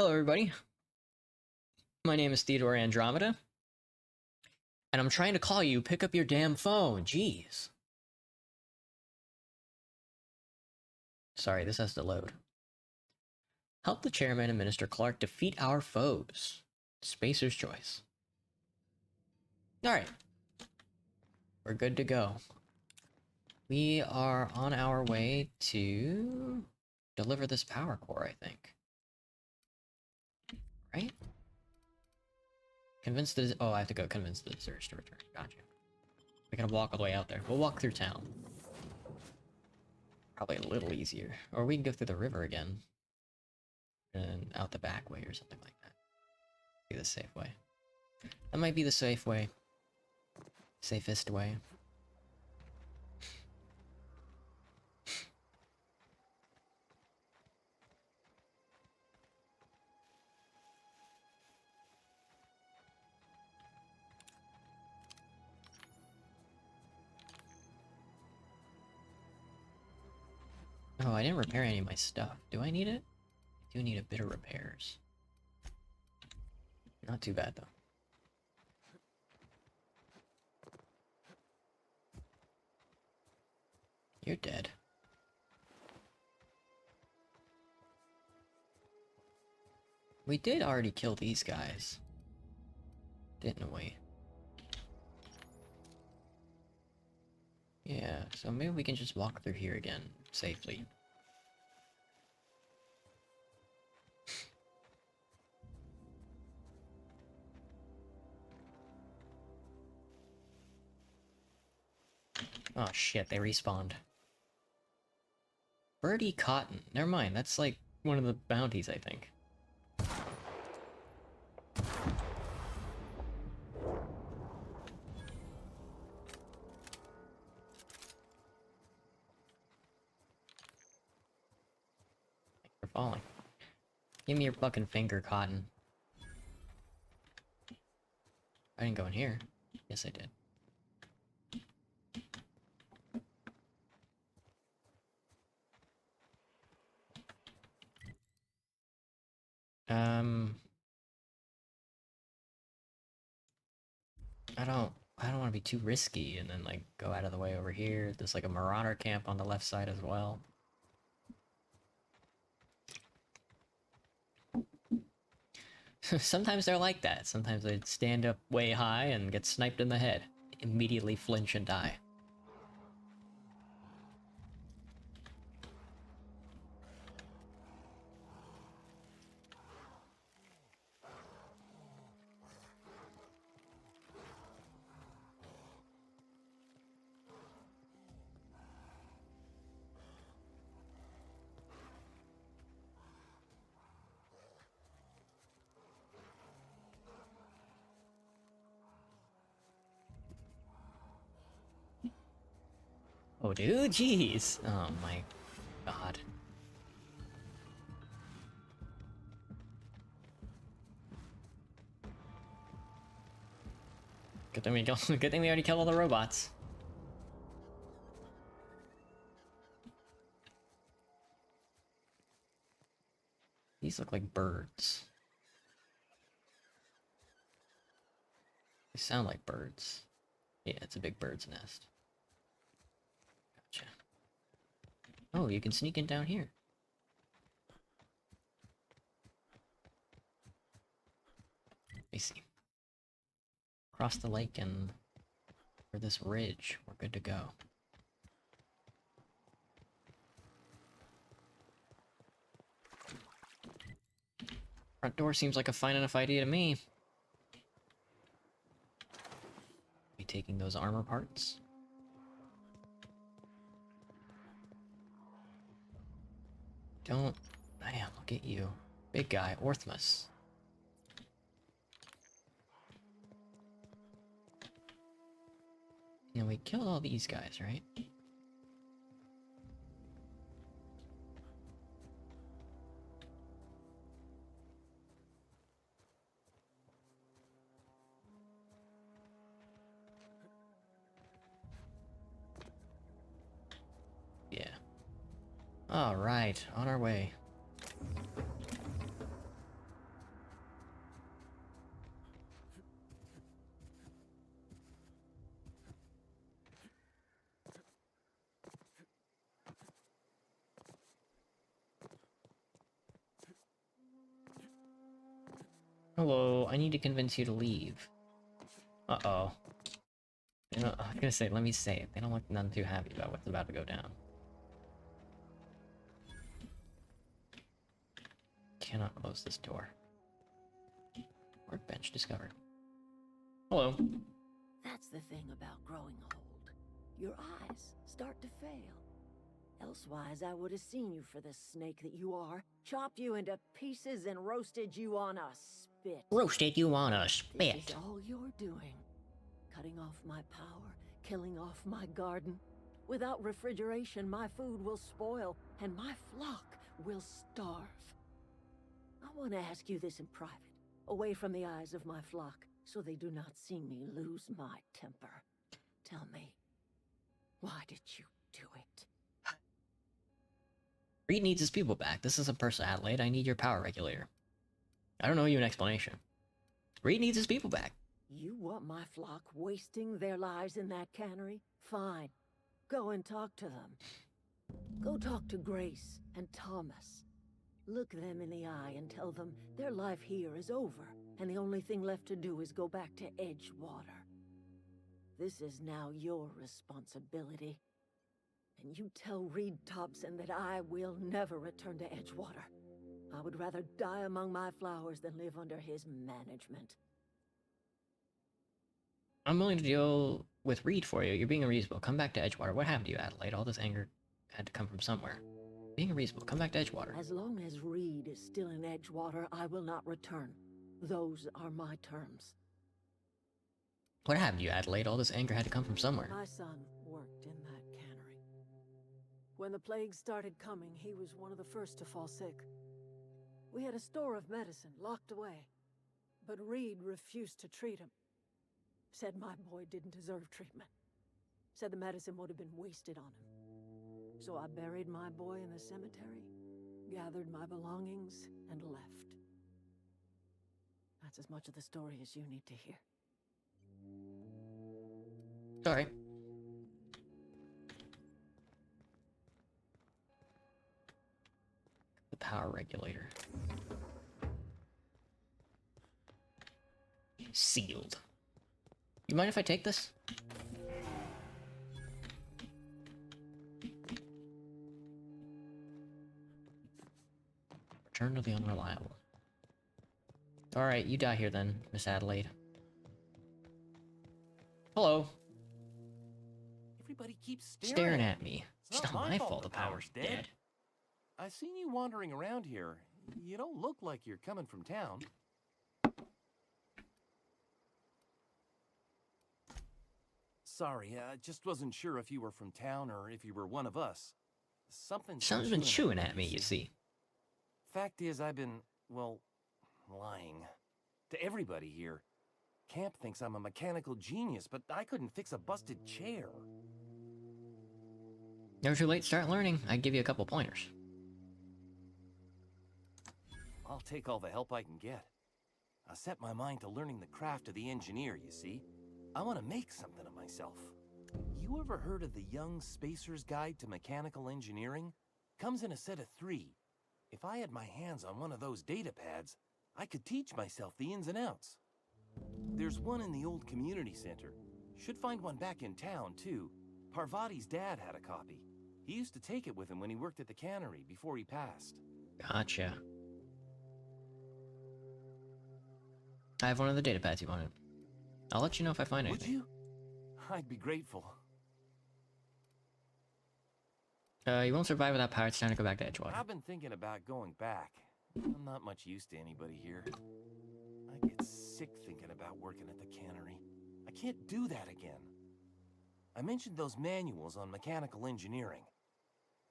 Hello, everybody. My name is Theodore Andromeda, and I'm trying to call you. Pick up your damn phone. Jeez. Sorry, this has to load. Help the chairman and Minister Clark defeat our foes. Spacer's choice. Alright. We're good to go. We are on our way to deliver this power core, I think. Right? Convince the... Oh, I have to go convince the deserters to return. Gotcha. We're gonna walk all the way out there. We'll walk through town. Probably a little easier. Or we can go through the river again. And out the back way or something like that. Be the safe way. That might be the safe way. Safest way. Oh, I didn't repair any of my stuff. Do I need it? I do need a bit of repairs. Not too bad, though. You're dead. We did already kill these guys. Didn't we? Yeah, so maybe we can just walk through here again, safely. Oh shit, they respawned. Birdie Cotton. Never mind, that's like one of the bounties, I think. Thanks for falling. Give me your fucking finger, Cotton. I didn't go in here. Yes, I did. I don't want to be too risky and then like go out of the way over here. There's like a marauder camp on the left side as well. Sometimes they're like that. Sometimes they stand up way high and get sniped in the head. Immediately flinch and die. Oh, dude, jeez. Oh my god. Good thing good thing we already killed all the robots. These look like birds. They sound like birds. Yeah, it's a big bird's nest. Gotcha. Oh, you can sneak in down here. Let me see. Cross the lake and for this ridge, we're good to go. Front door seems like a fine enough idea to me. Be taking those armor parts. Don't... Damn, look at you. Big guy, Orthmus. And we killed all these guys, right? Yeah. Alright, on our way. Hello, I need to convince you to leave. Uh-oh. You know, I was gonna say, let me say it. They don't look none too happy about what's about to go down. Cannot close this door. Workbench discovered. Hello. That's the thing about growing old. Your eyes start to fail. Elsewise, I would have seen you for the snake that you are, chopped you into pieces and roasted you on a spit. Roasted you on a This spit. is all you're doing. Cutting off my power, killing off my garden. Without refrigeration, my food will spoil, and my flock will starve. I want to ask you this in private, away from the eyes of my flock, so they do not see me lose my temper. Tell me, why did you do it? Reed needs his people back. This isn't personal, Adelaide. I need your power regulator. I don't owe you an explanation. Reed needs his people back. You want my flock wasting their lives in that cannery? Fine. Go and talk to them. Go talk to Grace and Thomas. Look them in the eye and tell them their life here is over, and the only thing left to do is go back to Edgewater. This is now your responsibility. And you tell Reed Thompson that I will never return to Edgewater. I would rather die among my flowers than live under his management. I'm willing to deal with Reed for you. You're being unreasonable. Come back to Edgewater. What happened to you, Adelaide? All this anger had to come from somewhere. Being unreasonable. Come back to Edgewater. As long as Reed is still in Edgewater, I will not return. Those are my terms. What happened to you, Adelaide? All this anger had to come from somewhere. My son worked in that cannery. When the plague started coming, he was one of the first to fall sick. We had a store of medicine locked away, but Reed refused to treat him. Said my boy didn't deserve treatment. Said the medicine would have been wasted on him. So I buried my boy in the cemetery, gathered my belongings, and left. That's as much of the story as you need to hear. Sorry. The power regulator. Sealed. You mind if I take this? Return to the unreliable. Alright, you die here then, Miss Adelaide. Hello. Everybody keeps Staring at me. It's It's not my fault the power's dead. I seen you wandering around here. You don't look like you're coming from town. Sorry, I just wasn't sure if you were from town or if you were one of us. Something's Been chewing at me, you see. Fact is, I've been, well, lying. To everybody here. Camp thinks I'm a mechanical genius, but I couldn't fix a busted chair. Never too late to start learning. I'd give you a couple pointers. I'll take all the help I can get. I set my mind to learning the craft of the engineer, you see. I want to make something of myself. You ever heard of the Young Spacer's Guide to Mechanical Engineering? Comes in a set of 3. If I had my hands on one of those data pads, I could teach myself the ins and outs. There's one in the old community center. Should find one back in town, too. Parvati's dad had a copy. He used to take it with him when he worked at the cannery before he passed. Gotcha. I have one of the data pads you wanted. I'll let you know if I find Would anything. you? I'd be grateful. You won't survive without power. It's time to go back to Edgewater. I've been thinking about going back. I'm not much use to anybody here. I get sick thinking about working at the cannery. I can't do that again. I mentioned those manuals on mechanical engineering.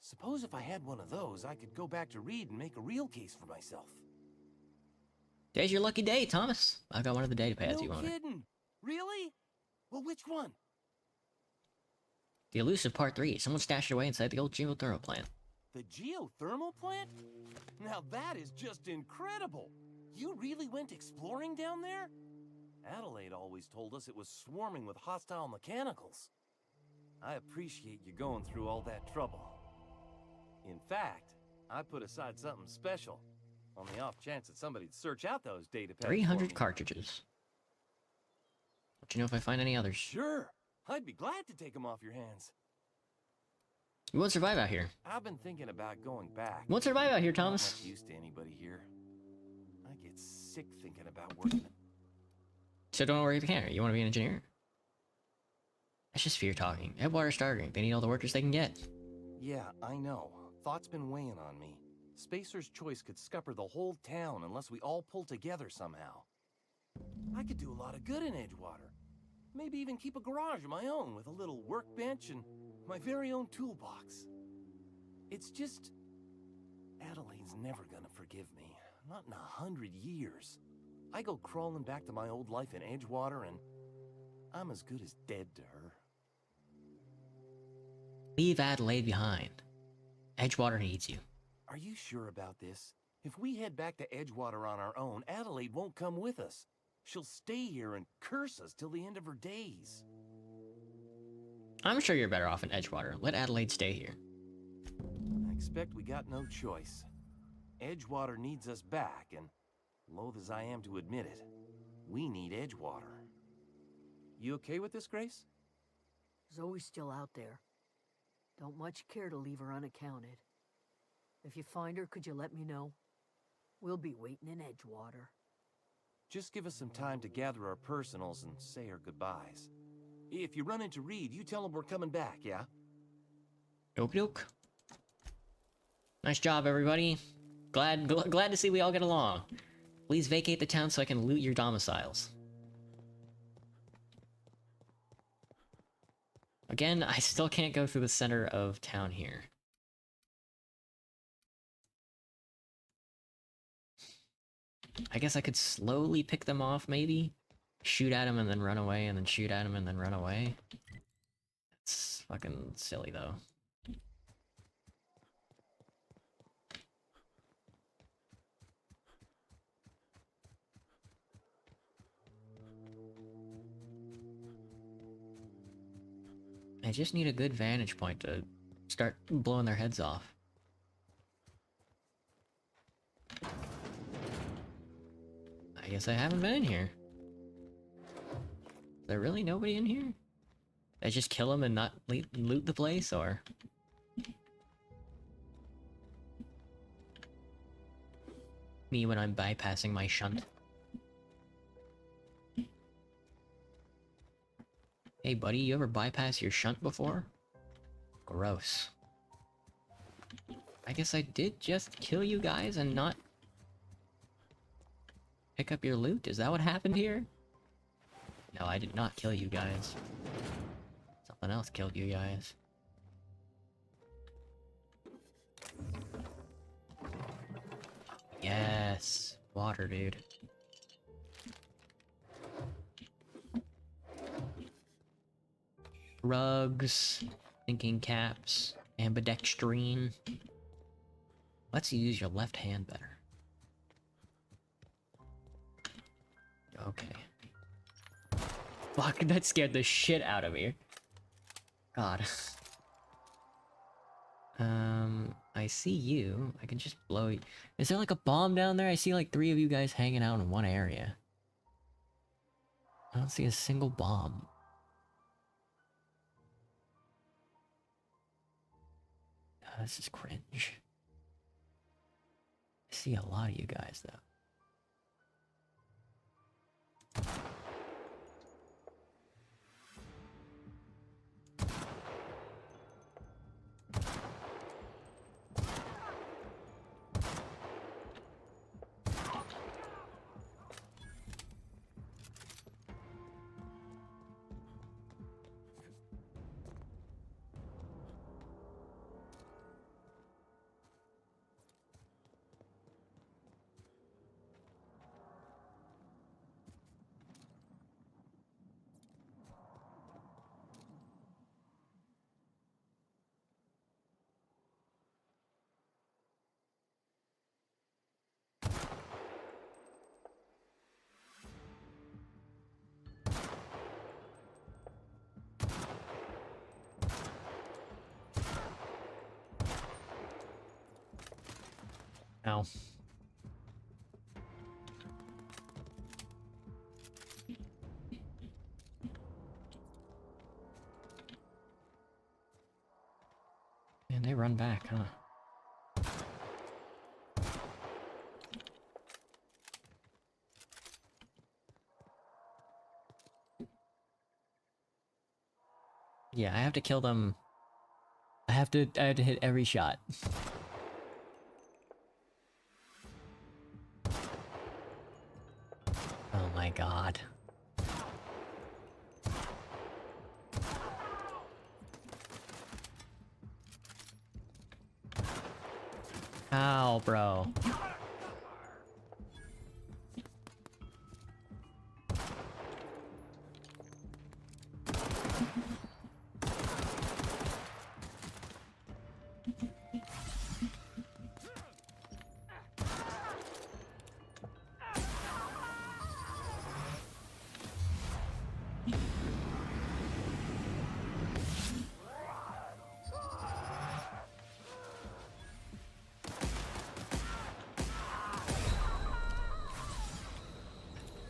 Suppose if I had one of those, I could go back to Reed and make a real case for myself. Today's your lucky day, Thomas. I got one of the data pads you No wanted. kidding. Really? Well, which one? The elusive part 3. Someone stashed it away inside the old geothermal plant. The geothermal plant? Now that is just incredible! You really went exploring down there? Adelaide always told us it was swarming with hostile mechanicals. I appreciate you going through all that trouble. In fact, I put aside something special. On the off chance that somebody'd search out those data pads. 300 cartridges. Let you know if I find any others. Sure. I'd be glad to take them off your hands. You won't survive out here. I've been thinking about going back. You won't survive out here, Not Thomas. much use to anybody here. I get sick thinking about working. So don't worry if you can't. You want to be an engineer? That's just fear talking. Edgewater's starting. They need all the workers they can get. Yeah, I know. Thought's been weighing on me. Spacer's Choice could scupper the whole town unless we all pull together somehow. I could do a lot of good in Edgewater. Maybe even keep a garage of my own with a little workbench and my very own toolbox. It's just... Adelaide's never gonna forgive me. Not in 100 years. I go crawling back to my old life in Edgewater and I'm as good as dead to her. Leave Adelaide behind. Edgewater needs you. Are you sure about this? If we head back to Edgewater on our own, Adelaide won't come with us. She'll stay here and curse us till the end of her days. I'm sure you're better off in Edgewater. Let Adelaide stay here. I expect we got no choice. Edgewater needs us back, and loath as I am to admit it, we need Edgewater. You okay with this, Grace? Zoe's still out there. Don't much care to leave her unaccounted. If you find her, could you let me know? We'll be waiting in Edgewater. Just give us some time to gather our personals and say our goodbyes. If you run into Reed, you tell him we're coming back, yeah? Okie doke. Nice job, everybody. Glad to see we all get along. Please vacate the town so I can loot your domiciles. Again, I still can't go through the center of town here. I guess I could slowly pick them off, maybe? Shoot at them and then run away, and then shoot at them and then run away. It's fucking silly, though. I just need a good vantage point to start blowing their heads off. I guess I haven't been in here. Is there really nobody in here? Did I just kill them and not loot the place, or...? Me when I'm bypassing my shunt. Hey buddy, you ever bypass your shunt before? Gross. I guess I did just kill you guys and not pick up your loot? Is that what happened here? No, I did not kill you guys. Something else killed you guys. Yes! Water, dude. Rugs, thinking caps, ambidextrine. Let's use your left hand better. Okay. Fuck, that scared the shit out of me. God. I see you. I can just blow you. Is there like a bomb down there? I see like 3 of you guys hanging out in one area. I don't see a single bomb. This is cringe. I see a lot of you guys, though. Ow. run back, huh? Yeah, I have to kill them. I have to hit every shot. Oh my god. Ow, bro.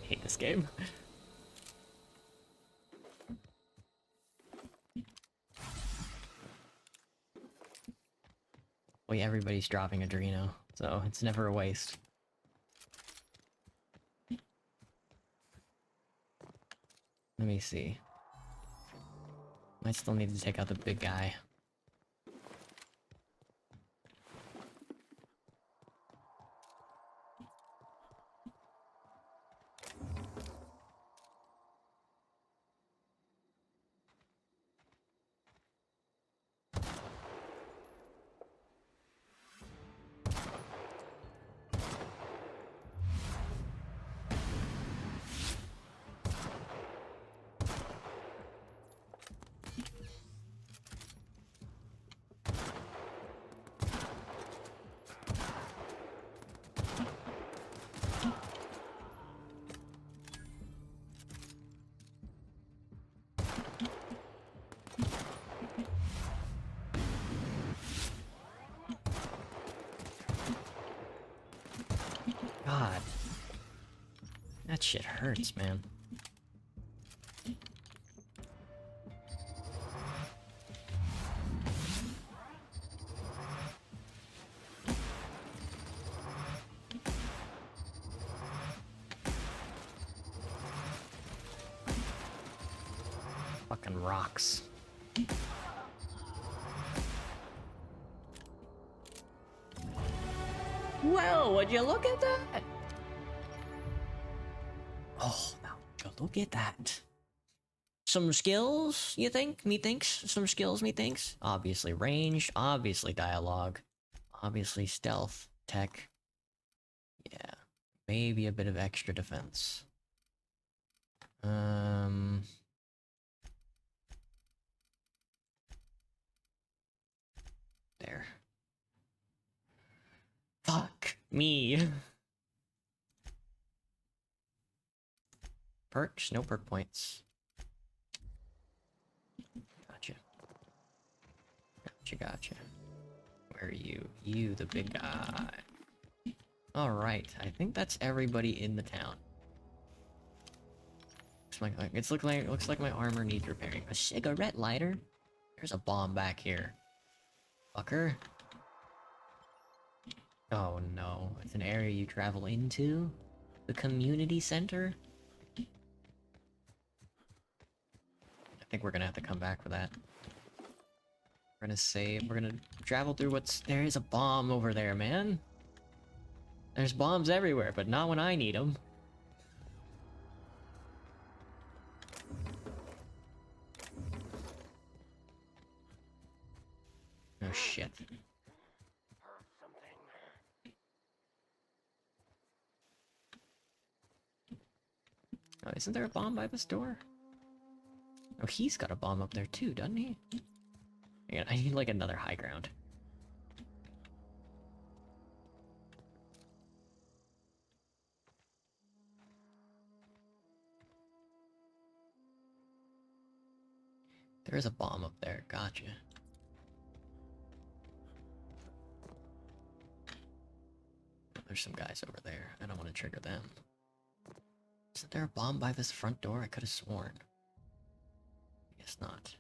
Hate this game. Well, yeah, everybody's dropping Adreno, so it's never a waste. Let me see. Might still need to take out the big guy. God. That shit hurts, man. Fucking rocks. Well, would you look at that? Oh, now look at that. Some skills, you think? Methinks? Some skills, methinks? Obviously range, obviously dialogue, obviously stealth, tech. Yeah, maybe a bit of extra defense. There. Fuck me. Perks? No perk points. Gotcha. Gotcha. Where are you? You, the big guy. Alright, I think that's everybody in the town. Looks like my armor needs repairing. A cigarette lighter? There's a bomb back here. Fucker. Oh no, it's an area you travel into? The community center? I think we're gonna have to come back for that. We're gonna travel through there is a bomb over there, man. There's bombs everywhere, but not when I need them. Oh shit. Oh, isn't there a bomb by this door? Oh, he's got a bomb up there too, doesn't he? Hang on, I need like another high ground. There is a bomb up there, gotcha. There's some guys over there. I don't want to trigger them. Isn't there a bomb by this front door? I could have sworn. I guess not.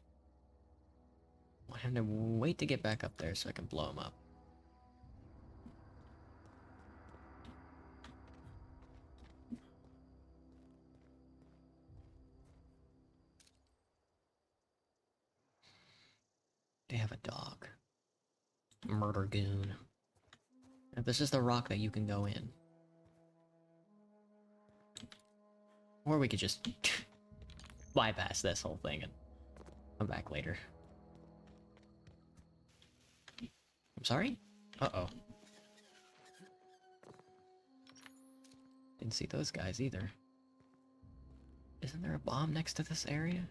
I have to wait to get back up there so I can blow him up. They have a dog. Murder goon. And this is the rock that you can go in. Or we could just bypass this whole thing and come back later. I'm sorry? Uh-oh. Didn't see those guys either. Isn't there a bomb next to this area?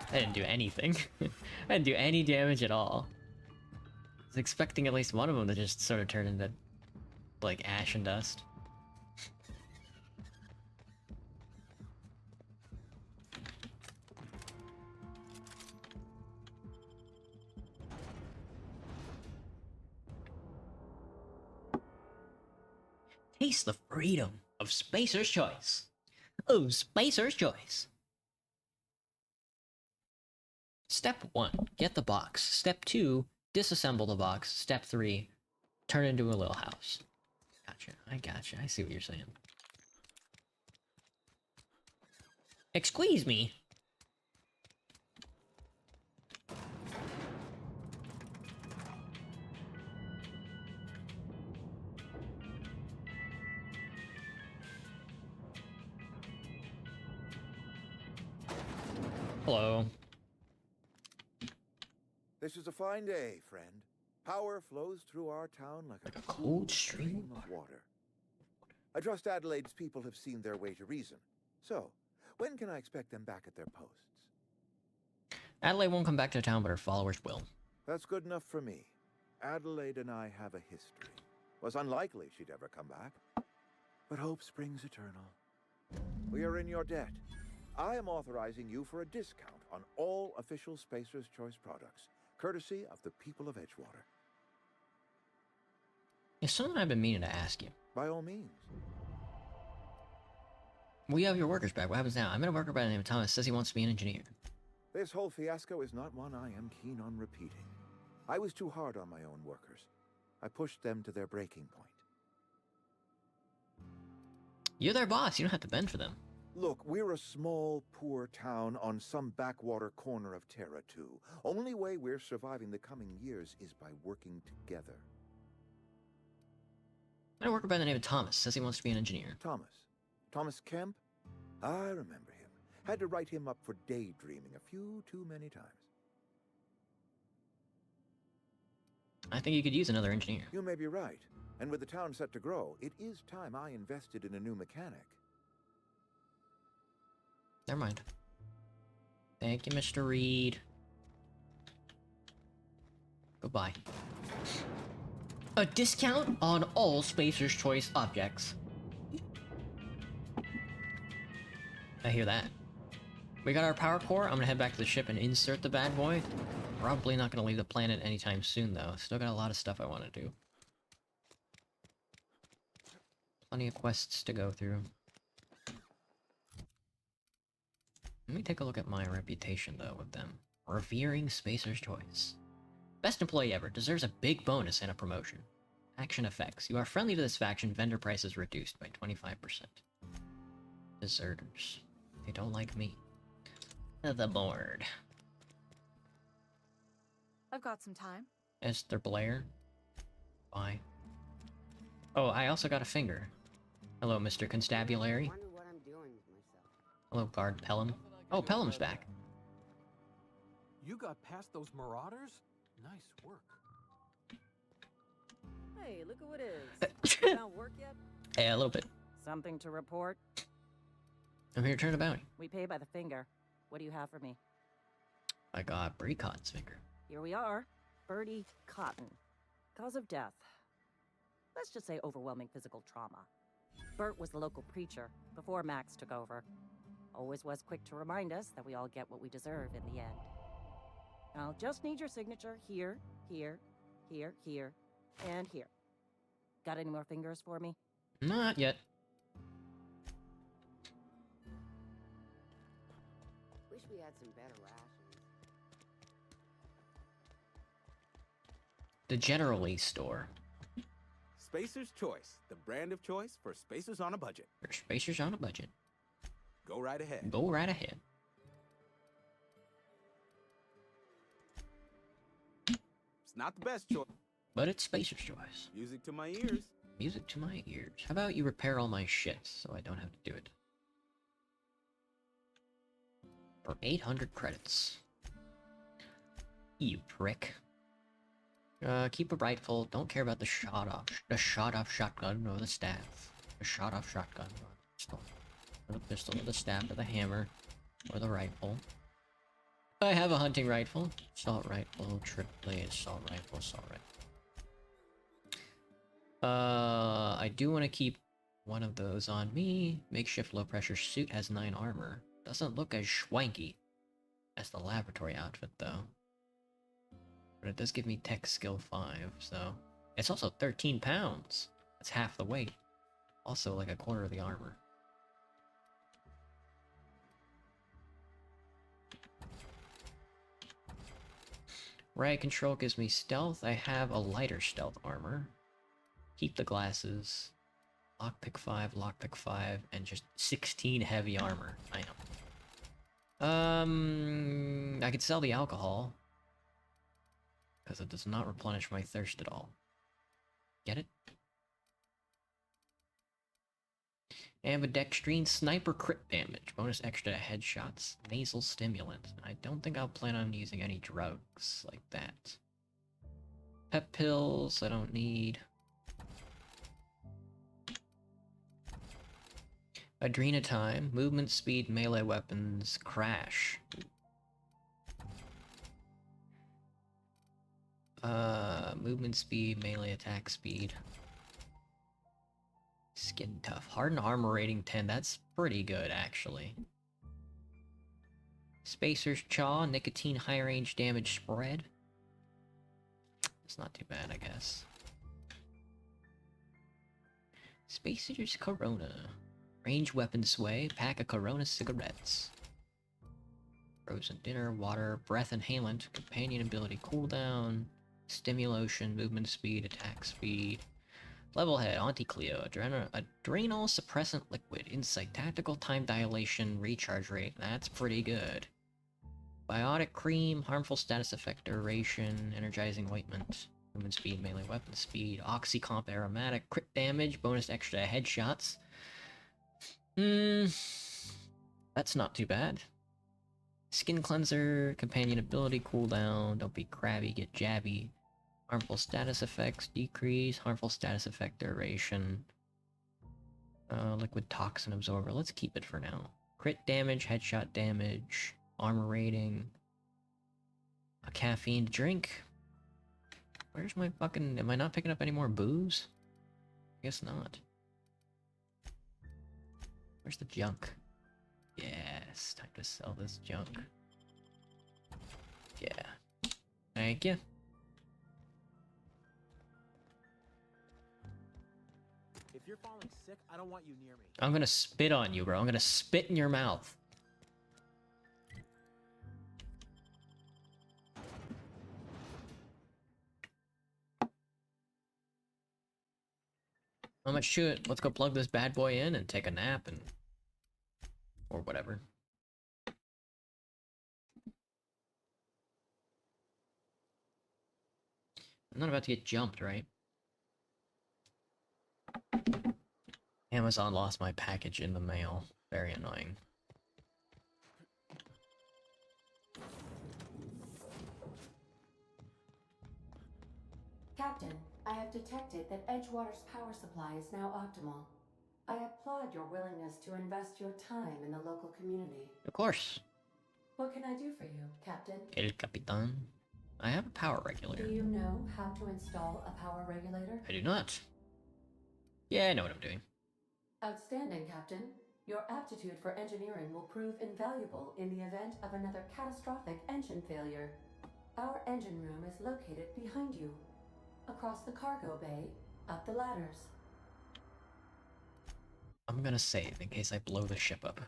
I didn't do anything. I didn't do any damage at all. I was expecting at least one of them to just sort of turn into, like, ash and dust. Taste the freedom of Spacer's Choice. Oh, Spacer's Choice. Step 1, get the box. Step 2, disassemble the box. Step 3, turn it into a little house. Gotcha. I see what you're saying. Excuse me. Hello. This is a fine day, friend. Power flows through our town like a cold stream of water. I trust Adelaide's people have seen their way to reason. So, when can I expect them back at their posts? Adelaide won't come back to town, but her followers will. That's good enough for me. Adelaide and I have a history. Was unlikely she'd ever come back. But hope springs eternal. We are in your debt. I am authorizing you for a discount on all official Spacer's Choice products, courtesy of the people of Edgewater. It's something I've been meaning to ask you. By all means. We have your workers back. What happens now? I met a worker by the name of Thomas. Says he wants to be an engineer. This whole fiasco is not one I am keen on repeating. I was too hard on my own workers. I pushed them to their breaking point. You're their boss. You don't have to bend for them. Look, we're a small, poor town on some backwater corner of Terra 2. Only way we're surviving the coming years is by working together. I met a worker by the name of Thomas. Says he wants to be an engineer. Thomas Kemp? I remember him. Had to write him up for daydreaming a few too many times. I think you could use another engineer. You may be right. And with the town set to grow, it is time I invested in a new mechanic. Never mind. Thank you, Mr. Reed. Goodbye. A discount on all Spacer's Choice objects. I hear that. We got our power core. I'm gonna head back to the ship and insert the bad boy. Probably not gonna leave the planet anytime soon, though. Still got a lot of stuff I want to do. Plenty of quests to go through. Let me take a look at my reputation, though, with them. Revering Spacer's Choice. Best employee ever. Deserves a big bonus and a promotion. Action effects. You are friendly to this faction. Vendor prices reduced by 25%. Deserters. They don't like me. The board. I've got some time. Esther Blair. Bye. Oh, I also got a finger. Hello, Mr. Constabulary. Wonder what I'm doing with myself. Hello, Guard Pelham. Oh, Pelham's back. You got past those marauders? Nice work. Hey, look at what is. Found work yet? Yeah, a little bit. Something to report? I'm here to turn a bounty. We pay by the finger. What do you have for me? I got Brie Cotton's finger. Here we are. Birdie Cotton. Cause of death. Let's just say overwhelming physical trauma. Bert was the local preacher before Max took over. Always was quick to remind us that we all get what we deserve in the end. I'll just need your signature here, here, here, here, and here. Got any more fingers for me? Not yet. Wish we had some better rations. The Generally store. Spacer's Choice, the brand of choice for spacers on a budget. For spacers on a budget. Go right ahead. Go right ahead. It's not the best choice. But it's Spacer's choice. Music to my ears. Music to my ears. How about you repair all my shit so I don't have to do it? For 800 credits. You prick. Keep a rifle. Don't care about the shot-off shotgun or the staff. The shot-off shotgun or the pistol or the staff or the hammer or the rifle. I have a hunting rifle. Assault rifle, triple assault rifle, assault rifle. I do want to keep one of those on me. Makeshift low pressure suit has 9 armor. Doesn't look as schwanky as the laboratory outfit though. But it does give me tech skill 5, so... It's also 13 pounds! That's half the weight. Also like a quarter of the armor. Riot control gives me stealth. I have a lighter stealth armor. Keep the glasses. Lockpick 5, and just 16 heavy armor. I am. I could sell the alcohol. Because it does not replenish my thirst at all. Get it? Ambidextrine sniper crit damage. Bonus extra to headshots. Nasal stimulant. I don't think I'll plan on using any drugs like that. Pep pills, I don't need. Adrenatime, movement speed, melee weapons, crash. Movement speed, melee attack speed. Skin tough. Hardened armor rating 10, that's pretty good actually. Spacer's Chaw, nicotine high range damage spread. It's not too bad, I guess. Spacer's Corona. Range weapon sway, pack of Corona cigarettes. Frozen dinner, water, breath inhalant, companion ability cooldown, stimulation, movement speed, attack speed. Level head, Auntie-Cleo, adrenal suppressant liquid, insight, tactical time dilation, recharge rate. That's pretty good. Biotic cream, harmful status effect duration, energizing ointment, movement speed, melee weapon speed, oxycomp aromatic, crit damage, bonus extra headshots. That's not too bad. Skin cleanser, companion ability cooldown, don't be crabby, get jabby. Harmful status effects decrease, harmful status effect duration. Liquid toxin absorber, let's keep it for now. Crit damage, headshot damage, armor rating. A caffeine drink. Where's my fucking... Am I not picking up any more booze? I guess not. Where's the junk? Yes, time to sell this junk. Yeah. Thank you. If you're falling sick, I don't want you near me. I'm gonna spit on you, bro. I'm gonna spit in your mouth. How much to it? Let's go plug this bad boy in and take a nap and... or whatever. I'm not about to get jumped, right? Amazon lost my package in the mail. Very annoying. Captain, I have detected that Edgewater's power supply is now optimal. I applaud your willingness to invest your time in the local community. Of course. What can I do for you, Captain? El Capitan. I have a power regulator. Do you know how to install a power regulator? I do not. Yeah, I know what I'm doing. Outstanding, Captain. Your aptitude for engineering will prove invaluable in the event of another catastrophic engine failure. Our engine room is located behind you. Across the cargo bay, up the ladders. I'm gonna save in case I blow the ship up.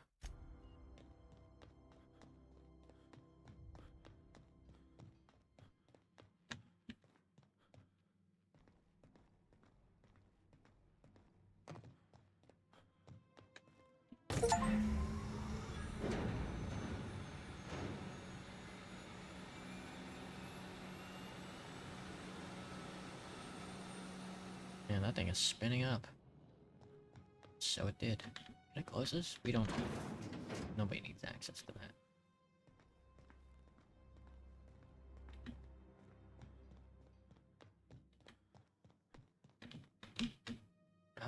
Man, that thing is spinning up. So it did. Can I close this? We don't... Nobody needs access to that.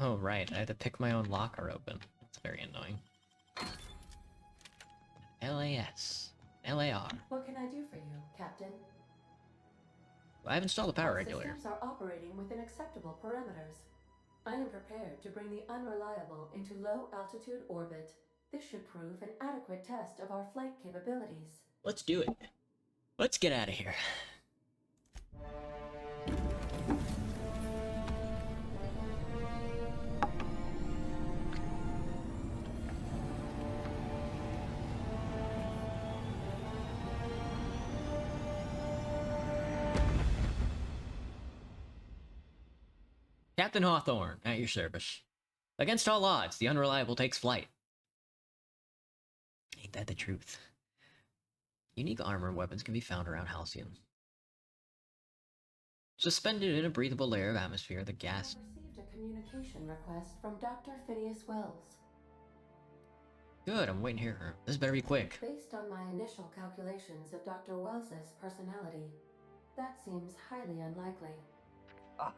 Oh, right. I had to pick my own locker open. That's very annoying. LAS. LAR. What can I do for you, Captain? I've installed the power Our regulator. systems are operating within acceptable parameters. I am prepared to bring the Unreliable into low-altitude orbit. This should prove an adequate test of our flight capabilities. Let's do it. Let's get out of here. Captain Hawthorne, at your service. Against all odds, the Unreliable takes flight. Ain't that the truth? Unique armor and weapons can be found around Halcyon. Suspended in a breathable layer of atmosphere, the gas... I received a communication request from Dr. Phineas Wells. Good, I'm waiting to hear her. This better be quick. Based on my initial calculations of Dr. Wells's personality, that seems highly unlikely.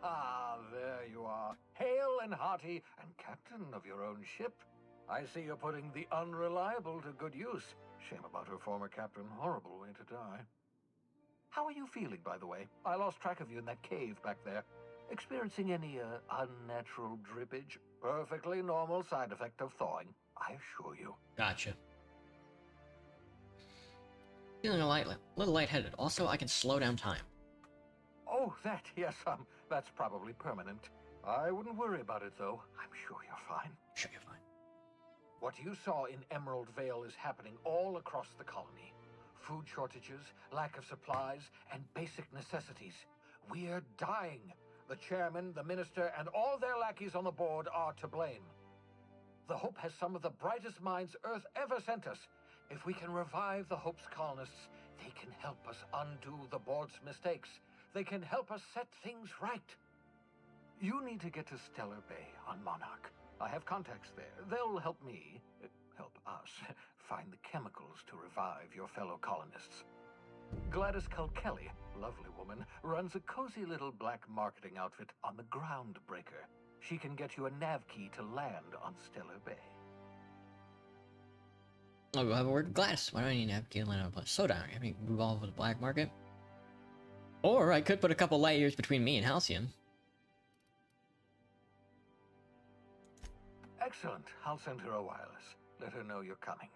Ah, there you are, hale and hearty, and captain of your own ship. I see you're putting the Unreliable to good use. Shame about her former captain. Horrible way to die. How are you feeling, by the way? I lost track of you in that cave back there. Experiencing any, unnatural drippage? Perfectly normal side effect of thawing, I assure you. Gotcha. Feeling a little lightheaded. Also, I can slow down time. Oh, that, yes, that's probably permanent. I wouldn't worry about it, though. I'm sure you're fine. Sure, you're fine. What you saw in Emerald Vale is happening all across the colony. Food shortages, lack of supplies, and basic necessities. We're dying. The chairman, the minister, and all their lackeys on the board are to blame. The Hope has some of the brightest minds Earth ever sent us. If we can revive the Hope's colonists, they can help us undo the board's mistakes. They can help us set things right. You need to get to Stellar Bay on Monarch. I have contacts there. They'll help me, help us, find the chemicals to revive your fellow colonists. Gladys Culkelly, lovely woman, runs a cozy little black marketing outfit on the Groundbreaker. She can get you a nav key to land on Stellar Bay. I'll go have a word with Gladys. Why do I need to have Galen on a place? Slow down. I mean, move on with the black market. Or I could put a couple light years between me and Halcyon. Excellent. I'll send her a wireless. Let her know you're coming.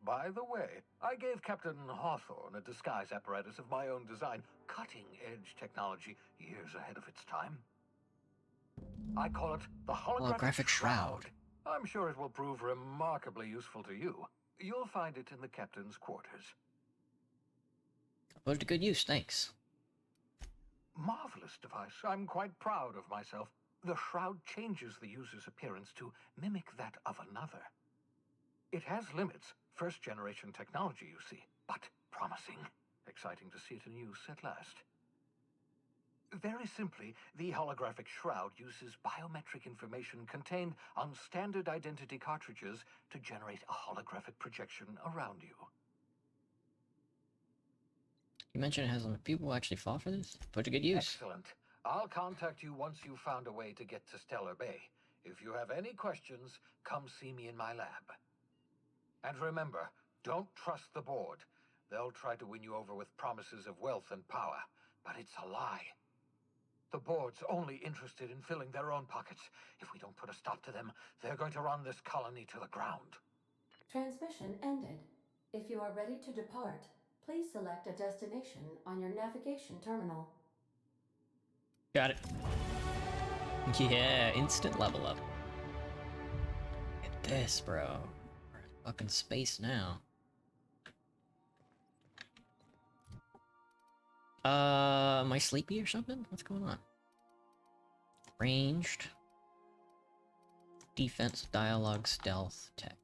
By the way, I gave Captain Hawthorne a disguise apparatus of my own design, cutting-edge technology, years ahead of its time. I call it the Holographic Shroud. I'm sure it will prove remarkably useful to you. You'll find it in the captain's quarters. Put it to good use, thanks. Marvelous device. I'm quite proud of myself. The shroud changes the user's appearance to mimic that of another. It has limits, first-generation technology, you see, but promising. Exciting to see it in use at last. Very simply, the holographic shroud uses biometric information contained on standard identity cartridges to generate a holographic projection around you. You mentioned it has people actually fought for this? Put to good use. Excellent. I'll contact you once you've found a way to get to Stellar Bay. If you have any questions, come see me in my lab. And remember, don't trust the board. They'll try to win you over with promises of wealth and power, but it's a lie. The board's only interested in filling their own pockets. If we don't put a stop to them, they're going to run this colony to the ground. Transmission ended. If you are ready to depart, please select a destination on your navigation terminal. Got it. Yeah, instant level up. Look at this, bro. We're in fucking space now. Am I sleepy or something? What's going on? Ranged. Defense, dialogue, stealth, tech.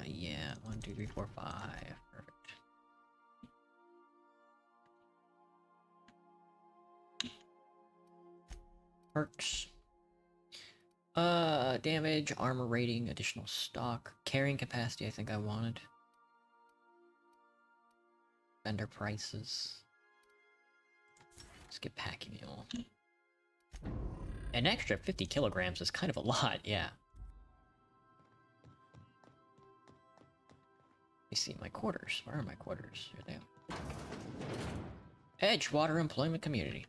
Yeah. 1, 2, 3, 4, 5. Perfect. Perks. Damage, armor rating, additional stock, carrying capacity I think I wanted. Vendor prices. Let's get packing mule. An extra 50 kilograms is kind of a lot, yeah. Let me see my quarters. Where are my quarters? Here they are. Edgewater Employment Community.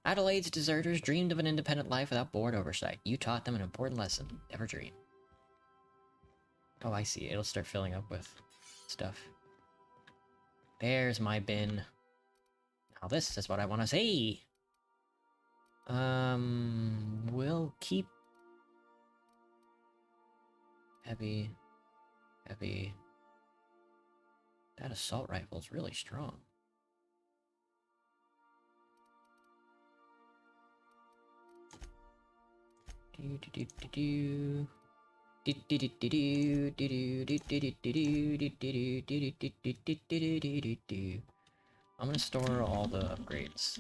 Adelaide's deserters dreamed of an independent life without board oversight. You taught them an important lesson. Never dream. Oh, I see. It'll start filling up with stuff. There's my bin. Now this is what I want to see. We'll keep... Heavy. Heavy. That assault rifle is really strong. I'm gonna store all the upgrades.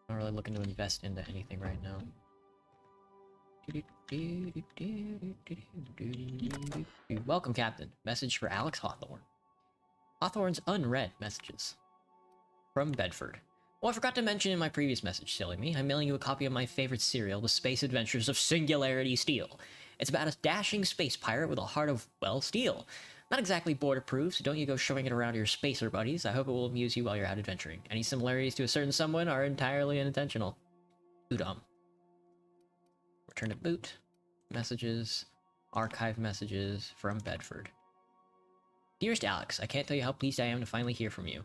Not really looking to invest into anything right now. Welcome, Captain. Message for Alex Hawthorne. Hawthorne's unread messages. From Bedford. Oh, I forgot to mention in my previous message, silly me, I'm mailing you a copy of my favorite serial, The Space Adventures of Singularity Steel. It's about a dashing space pirate with a heart of, well, steel. Not exactly board-approved, so don't you go showing it around to your spacer buddies. I hope it will amuse you while you're out adventuring. Any similarities to a certain someone are entirely unintentional. Udom. Return to boot. Messages. Archive messages from Bedford. Dearest Alex, I can't tell you how pleased I am to finally hear from you.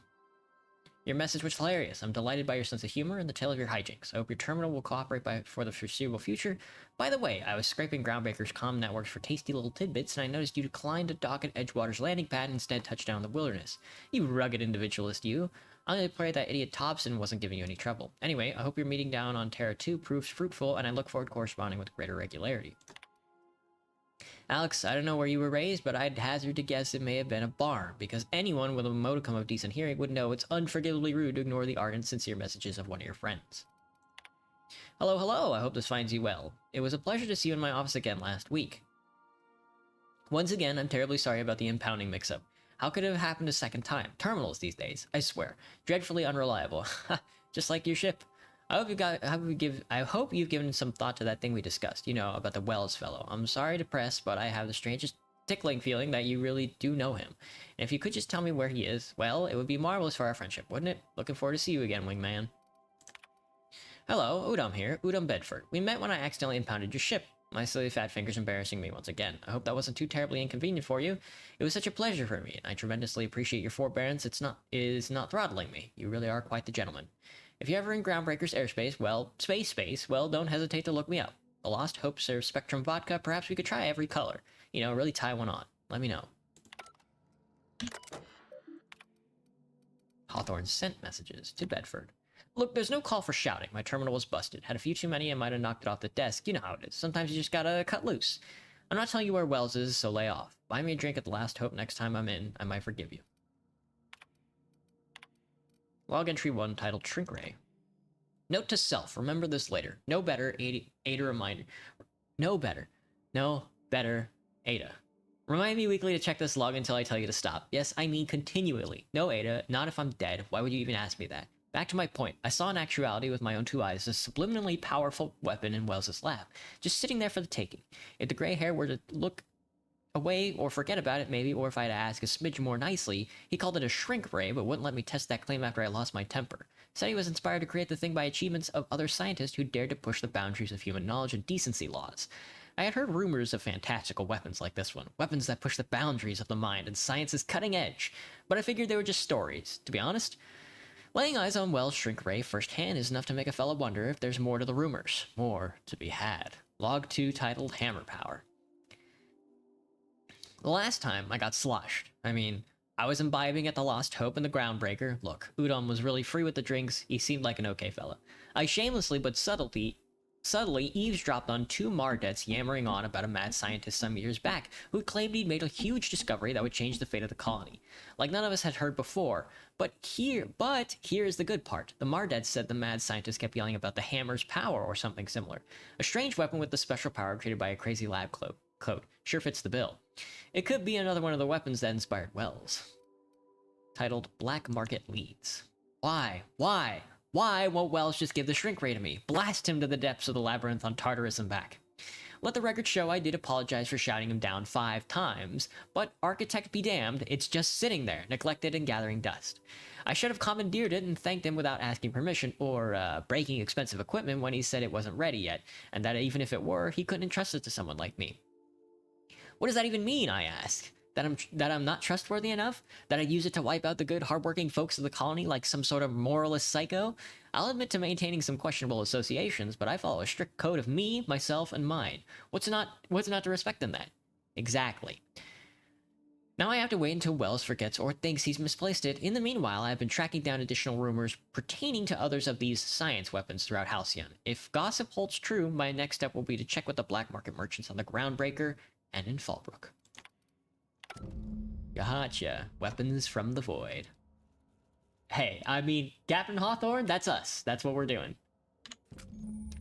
Your message was hilarious. I'm delighted by your sense of humor and the tale of your hijinks. I hope your terminal will cooperate for the foreseeable future. By the way, I was scraping Groundbreaker's comm networks for tasty little tidbits, and I noticed you declined to dock at Edgewater's landing pad and instead touched down in the wilderness. You rugged individualist, you. I only pray that idiot Thompson wasn't giving you any trouble. Anyway, I hope your meeting down on Terra 2 proves fruitful, and I look forward to corresponding with greater regularity. Alex, I don't know where you were raised, but I'd hazard to guess it may have been a barn, because anyone with a modicum of decent hearing would know it's unforgivably rude to ignore the ardent, sincere messages of one of your friends. Hello, hello, I hope this finds you well. It was a pleasure to see you in my office again last week. Once again, I'm terribly sorry about the impounding mix-up. How could it have happened a second time? Terminals these days, I swear. Dreadfully unreliable. Just like your ship. I hope you've given some thought to that thing we discussed, you know, about the Wells fellow. I'm sorry to press, but I have the strangest tickling feeling that you really do know him. And if you could just tell me where he is, well, it would be marvelous for our friendship, wouldn't it? Looking forward to see you again, wingman. Hello, Udom here, Udom Bedford. We met when I accidentally impounded your ship. My silly fat fingers embarrassing me once again. I hope that wasn't too terribly inconvenient for you. It was such a pleasure for me, and I tremendously appreciate your forbearance. It is not throttling me. You really are quite the gentleman. If you're ever in Groundbreaker's airspace, well, space, well, don't hesitate to look me up. The Lost Hope serves Spectrum vodka. Perhaps we could try every color. You know, really tie one on. Let me know. Hawthorne sent messages to Bedford. Look, there's no call for shouting. My terminal was busted. Had a few too many and might have knocked it off the desk. You know how it is. Sometimes you just gotta cut loose. I'm not telling you where Wells is, so lay off. Buy me a drink at the Last Hope next time I'm in. I might forgive you. Log entry 1 titled Shrink Ray. Note to self, remember this later. No better, Ada reminder. No better, Ada. Remind me weekly to check this log until I tell you to stop. Yes, I mean continually. No, Ada, not if I'm dead. Why would you even ask me that? Back to my point. I saw in actuality with my own 2 eyes a subliminally powerful weapon in Wells's lab, just sitting there for the taking. If the gray hair were to look away or forget about it maybe, or if I had to ask a smidge more nicely, he called it a shrink ray but wouldn't let me test that claim after I lost my temper. Said he was inspired to create the thing by achievements of other scientists who dared to push the boundaries of human knowledge and decency laws. I had heard rumors of fantastical weapons like this one, weapons that push the boundaries of the mind and science's cutting edge, but I figured they were just stories. To be honest, Laying eyes on Wells' shrink ray firsthand is enough to make a fella wonder if there's more to the rumors. More to be had. Log 2 titled Hammer Power. The last time I got sloshed. I was imbibing at the Lost Hope and the Groundbreaker. Look, Udon was really free with the drinks. He seemed like an okay fella. I shamelessly but subtly eavesdropped on 2 Mardets yammering on about a mad scientist some years back who claimed he'd made a huge discovery that would change the fate of the colony. Like none of us had heard before. But here's the good part. The Mardets said the mad scientist kept yelling about the Hammer's power or something similar. A strange weapon with the special power created by a crazy lab coat. Sure fits the bill. It could be another one of the weapons that inspired Wells. Titled Black Market Leads. Why won't Wells just give the shrink ray to me? Blast him to the depths of the labyrinth on Tartarus and back. Let the record show I did apologize for shouting him down 5 times, but architect be damned, it's just sitting there, neglected and gathering dust. I should have commandeered it and thanked him without asking permission, or breaking expensive equipment when he said it wasn't ready yet, and that even if it were, he couldn't entrust it to someone like me. What does that even mean, I ask? That I'm not trustworthy enough? That I use it to wipe out the good, hardworking folks of the colony like some sort of moralist psycho? I'll admit to maintaining some questionable associations, but I follow a strict code of me, myself, and mine. What's not to respect in that? Exactly. Now I have to wait until Wells forgets or thinks he's misplaced it. In the meanwhile, I've been tracking down additional rumors pertaining to others of these science weapons throughout Halcyon. If gossip holds true, my next step will be to check with the black market merchants on the Groundbreaker and in Fallbrook. Gotcha. Weapons from the void. Hey, Captain Hawthorne, that's us. That's what we're doing.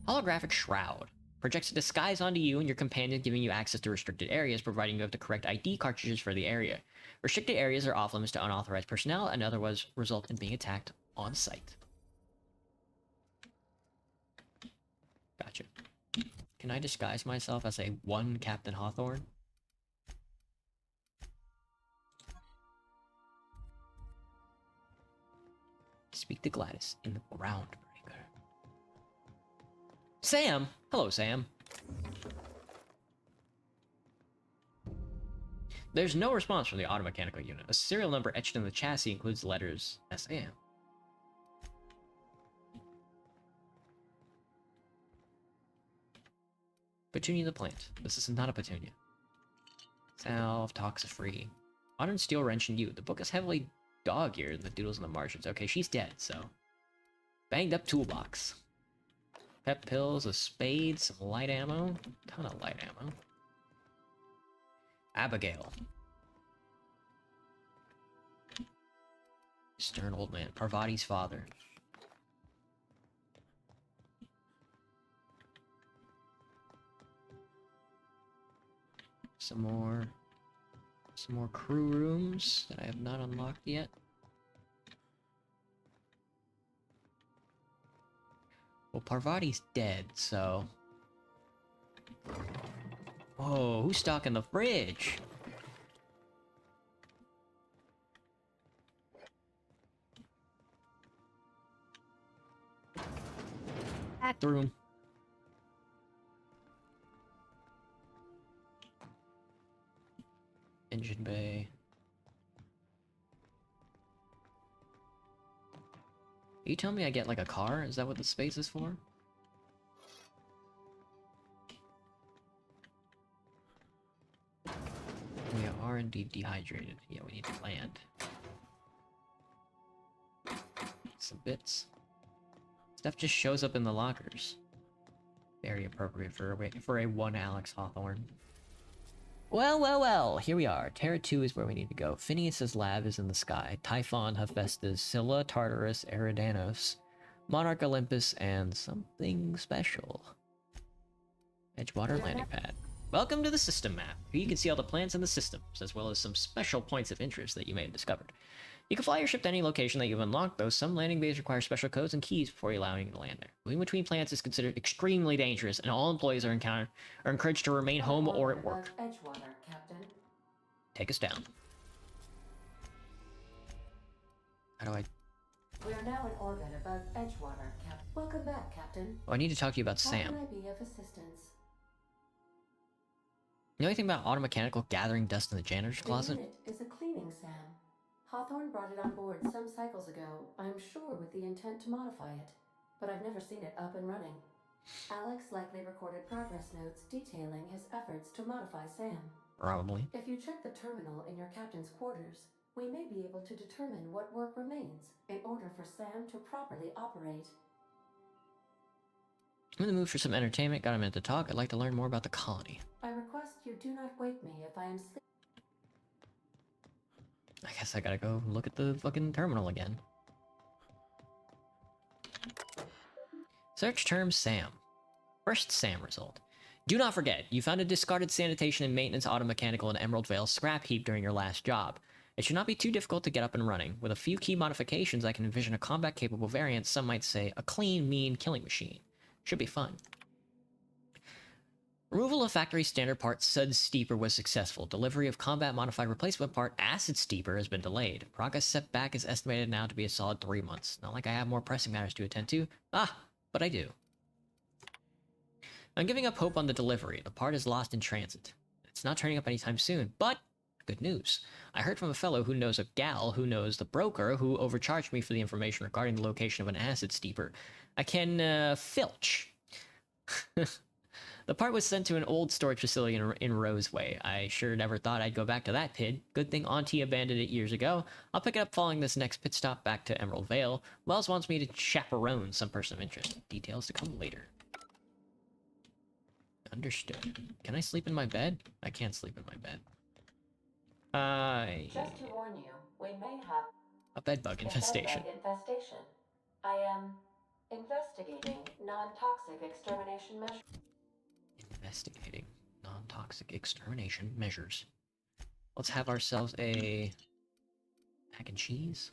Holographic Shroud. Projects a disguise onto you and your companion, giving you access to restricted areas, providing you have the correct ID cartridges for the area. Restricted areas are off limits to unauthorized personnel and otherwise result in being attacked on sight. Gotcha. Can I disguise myself as a one Captain Hawthorne? Speak to Gladys in the Groundbreaker. Sam! Hello, Sam. There's no response from the automechanical unit. A serial number etched in the chassis includes the letters SM. Petunia the plant. This is not a petunia. Salve, toxifree. Modern steel wrench and you. The book is heavily dog-eared, the doodles in the margins. Okay, she's dead, so. Banged up toolbox. Pep pills, a spade, some light ammo. Ton of light ammo. Abigail. Stern old man. Parvati's father. Some more crew rooms that I have not unlocked yet. Well, Parvati's dead, so... Whoa, who's stocking the fridge? Bathroom. Engine bay. Are you telling me I get like a car? Is that what the space is for? We are indeed dehydrated. Yeah, we need to land. Some bits. Stuff just shows up in the lockers. Very appropriate for a one Alex Hawthorne. Well, here we are. Terra 2 is where we need to go. Phineas's lab is in the sky. Typhon, Hephaestus, Scylla, Tartarus, Eridanos, Monarch Olympus, and something special. Edgewater landing pad. Welcome to the system map. Here you can see all the plans in the systems, as well as some special points of interest that you may have discovered. You can fly your ship to any location that you've unlocked, though some landing bays require special codes and keys before allowing you to land there. Moving between planets is considered extremely dangerous, and all employees are encouraged to remain home or at work. Edgewater, Captain. Take us down. How do I... We are now in orbit above Edgewater, Captain. Welcome back, Captain. Oh, I need to talk to you about How Sam. can I be of assistance? You know anything about automechanical gathering dust in the janitor's closet? The unit is a cleaning SAM. Hawthorne brought it on board some cycles ago, I'm sure with the intent to modify it, but I've never seen it up and running. Alex likely recorded progress notes detailing his efforts to modify Sam. Probably. If you check the terminal in your captain's quarters, we may be able to determine what work remains in order for Sam to properly operate. I'm in the mood for some entertainment. Got a minute to talk. I'd like to learn more about the colony. I request you do not wake me if I am sleeping. I guess I gotta go look at the fucking terminal again. Search term Sam. First Sam result. Do not forget, you found a discarded sanitation and maintenance automechanical in Emerald Vale scrap heap during your last job. It should not be too difficult to get up and running. With a few key modifications, I can envision a combat-capable variant, some might say a clean, mean killing machine. Should be fun. Removal of factory standard part Sud Steeper was successful. Delivery of combat-modified replacement part Acid Steeper has been delayed. Progress setback is estimated now to be a solid 3 months. Not like I have more pressing matters to attend to. But I do. I'm giving up hope on the delivery. The part is lost in transit. It's not turning up anytime soon, but good news. I heard from a fellow who knows a gal who knows the broker who overcharged me for the information regarding the location of an acid steeper. I can, filch. The part was sent to an old storage facility in Roseway. I sure never thought I'd go back to that pit. Good thing Auntie abandoned it years ago. I'll pick it up following this next pit stop back to Emerald Vale. Wells wants me to chaperone some person of interest. Details to come later. Understood. Can I sleep in my bed? I can't sleep in my bed. Just to warn you, we may have a bedbug infestation. I am investigating non-toxic extermination measures. Investigating non-toxic extermination measures. Let's have ourselves a mac and cheese.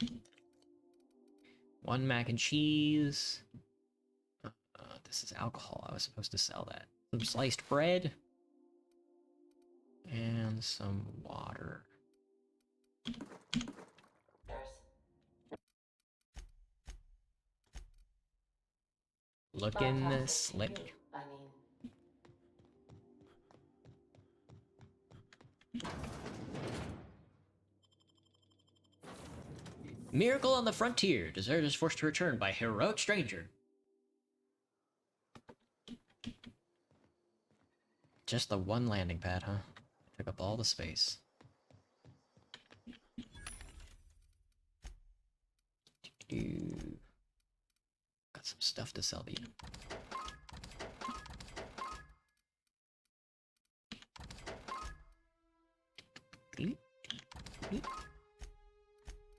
1 mac and cheese. This is alcohol. I was supposed to sell that. Some sliced bread. And some water. Looking slick. Miracle on the Frontier. Deserters forced to return by heroic stranger. Just the one landing pad, huh? Took up all the space. Got some stuff to sell to you.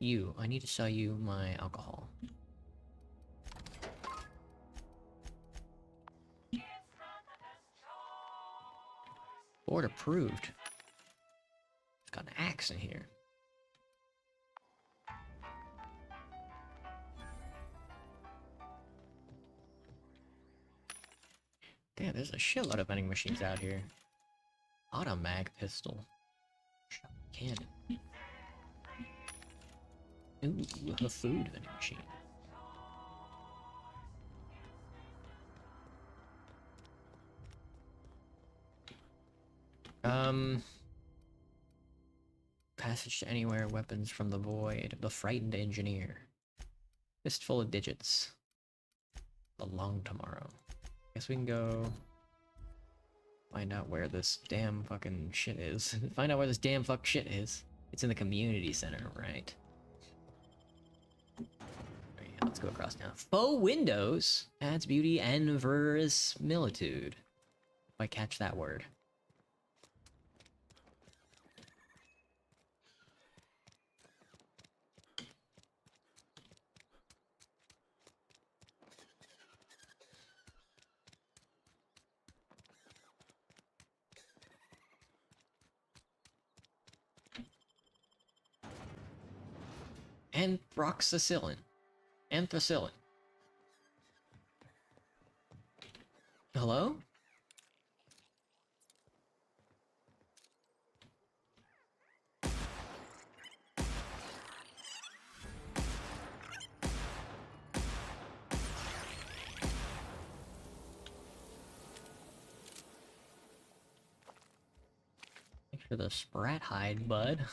You, I need to sell you my alcohol. Board approved. It's got an axe in here. Damn, there's a shitload of vending machines out here. Automag pistol. Cannon. Ooh, a food vending machine. Passage to anywhere, weapons from the void, the frightened engineer. Fistful of digits. The long tomorrow. Guess we can go find out where this damn fucking shit is. Find out where this damn fuck shit is. It's in the community center, right? Alright, let's go across now. Faux windows adds beauty and verisimilitude. If I catch that word. Anthraxacillin. Anthracillin. Hello? Thanks for the sprat hide, bud.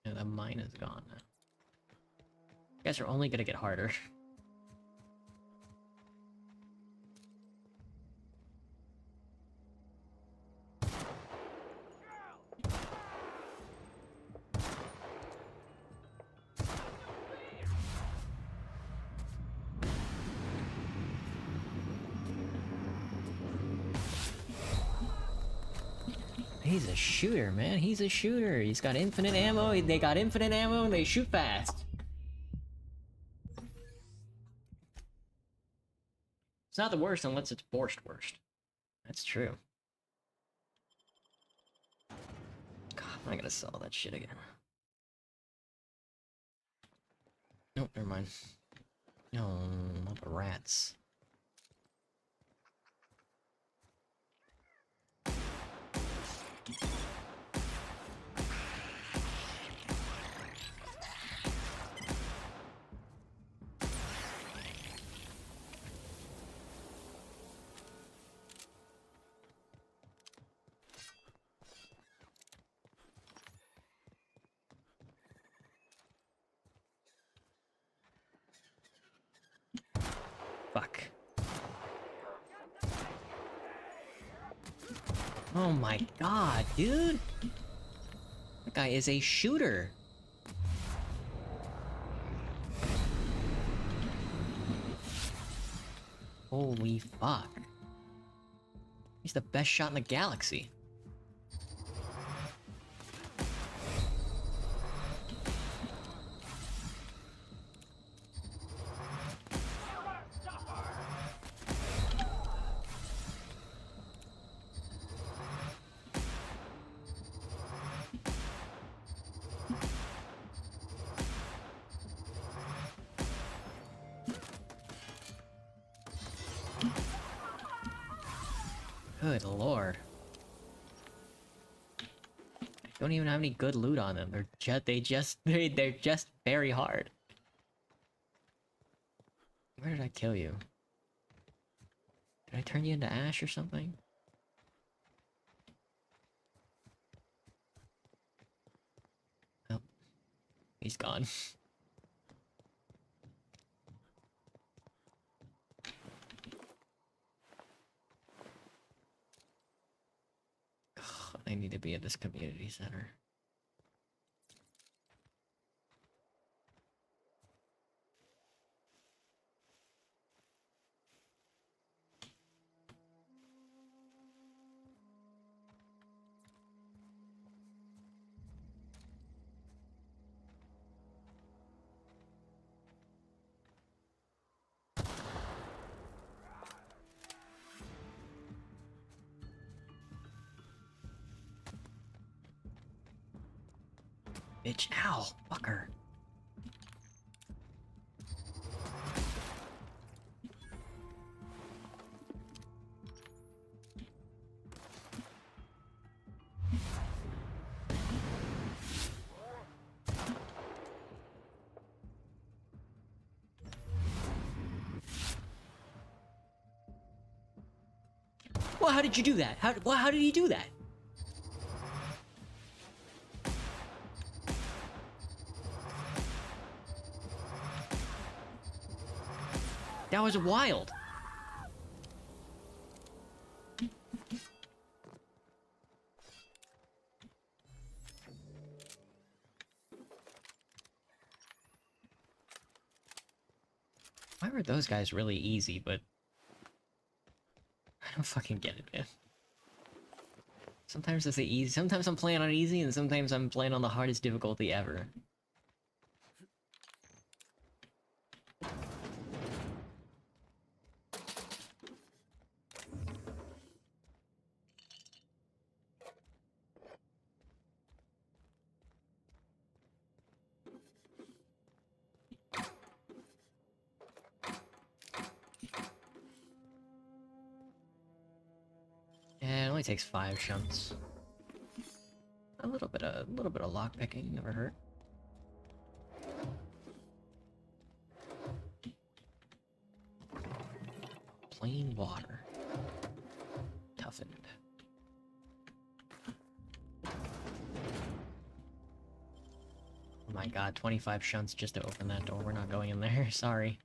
Yeah, the mine is gone now. You guys are only gonna get harder. He's a shooter, man. He's a shooter. He's got infinite ammo. They got infinite ammo and they shoot fast. It's not the worst unless it's borscht worst. That's true. God, I'm not gonna sell that shit again. Nope, never mind. No, not the rats. Fuck. Oh my god, dude! That guy is a shooter! Holy fuck. He's the best shot in the galaxy. Good lord. Don't even have any good loot on them. They're just very hard. Where did I kill you? Did I turn you into ash or something? Oh. He's gone. I need to be at this community center. Bitch, ow, fucker. Well, how did you do that? How did he do that? That was wild. Why were those guys really easy, but I don't fucking get it, man. Sometimes it's the easy, sometimes I'm playing on easy, and sometimes I'm playing on the hardest difficulty ever. only takes 5 shunts. A little bit of lockpicking never hurt. Plain water. Toughened. Oh my god, 25 shunts just to open that door. We're not going in there, sorry.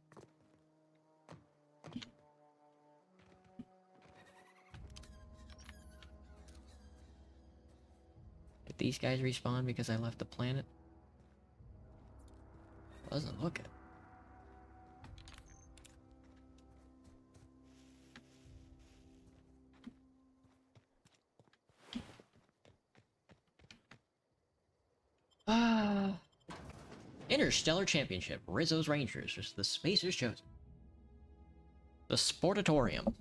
Did these guys respawn because I left the planet? Doesn't look it. Interstellar Championship, Rizzo's Rangers versus the Spacers Chosen. The Sportatorium.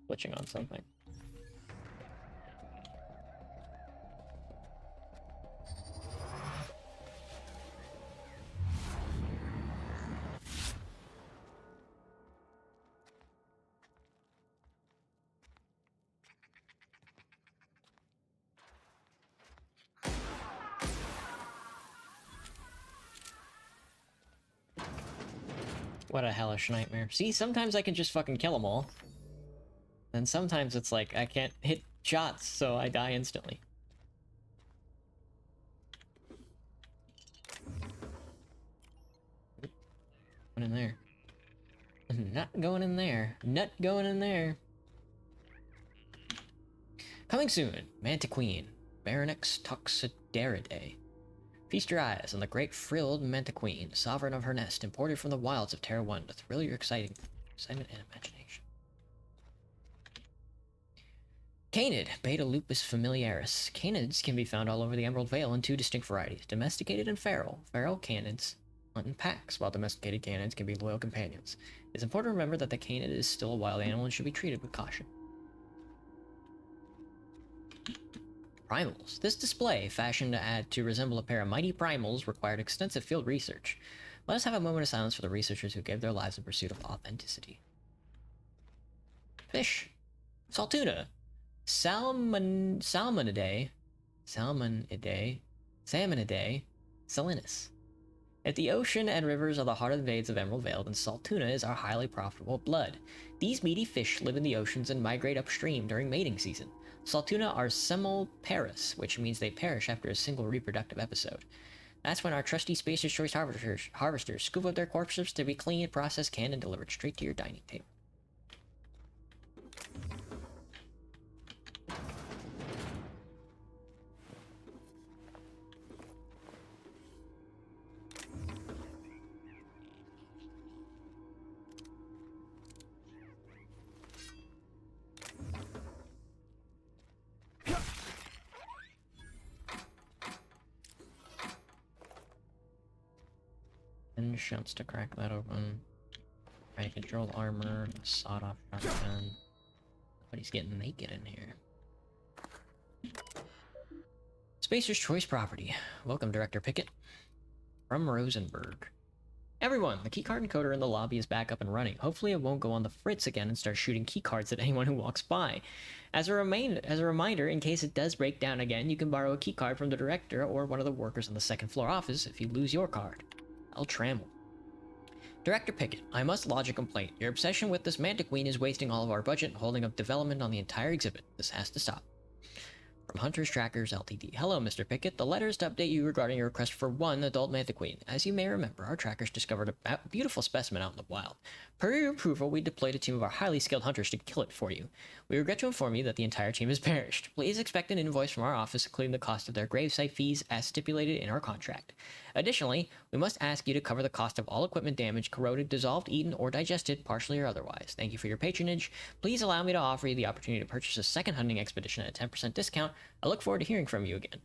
Glitching on something. What a hellish nightmare. See, sometimes I can just fucking kill them all. And sometimes it's like, I can't hit shots, so I die instantly. Going in there. Not going in there. Not going in there. Coming soon, Mantiqueen, Baronix Toxidaridae. Feast your eyes on the great frilled Mantiqueen, sovereign of her nest, imported from the wilds of Terra 1 to thrill your excitement and imagination. Canid, Beta lupus familiaris. Canids can be found all over the Emerald Vale in 2 distinct varieties, domesticated and feral. Feral canids hunt in packs, while domesticated canids can be loyal companions. It's important to remember that the canid is still a wild animal and should be treated with caution. Primals. This display, fashioned to resemble a pair of mighty primals, required extensive field research. Let us have a moment of silence for the researchers who gave their lives in pursuit of authenticity. Fish. Saltuna. Salmonidae, salinus. If the ocean and rivers are the heart and veins of Emerald Vale, then salt tuna is our highly profitable blood. These meaty fish live in the oceans and migrate upstream during mating season. Salt tuna are semilparous, which means they perish after a single reproductive episode. That's when our trusty Spacer's Choice harvesters scoop up their corpses to be cleaned, processed, canned, and delivered straight to your dining table. Shunts to crack that open. Right, control armor, sawed-off shotgun. Somebody's getting naked in here. Spacer's Choice property. Welcome, Director Pickett. From Rosenberg. Everyone, the keycard encoder in the lobby is back up and running. Hopefully it won't go on the fritz again and start shooting keycards at anyone who walks by. As a reminder, in case it does break down again, you can borrow a keycard from the director or one of the workers in the second floor office if you lose your card. I'll trammel. Director Pickett, I must lodge a complaint. Your obsession with this Manta Queen is wasting all of our budget and holding up development on the entire exhibit. This has to stop. From Hunter's Trackers Ltd. Hello, Mr. Pickett. The letter is to update you regarding your request for one adult Manta Queen. As you may remember, our trackers discovered a beautiful specimen out in the wild. Per your approval, we deployed a team of our highly skilled hunters to kill it for you. We regret to inform you that the entire team has perished. Please expect an invoice from our office including the cost of their gravesite fees as stipulated in our contract. Additionally, we must ask you to cover the cost of all equipment damaged, corroded, dissolved, eaten, or digested, partially or otherwise. Thank you for your patronage. Please allow me to offer you the opportunity to purchase a second hunting expedition at a 10% discount. I look forward to hearing from you again.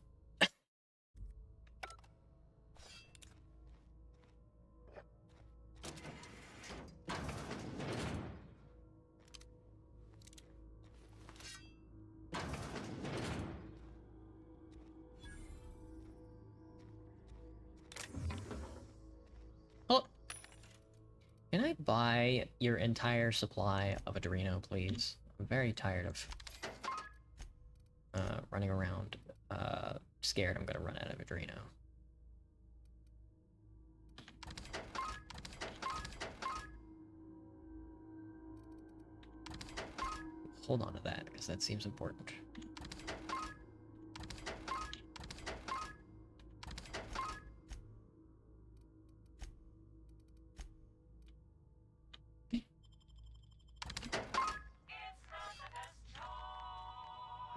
Oh, can I buy your entire supply of Adreno, please? I'm very tired of running around scared I'm gonna run out of Adreno. Hold on to that, because that seems important.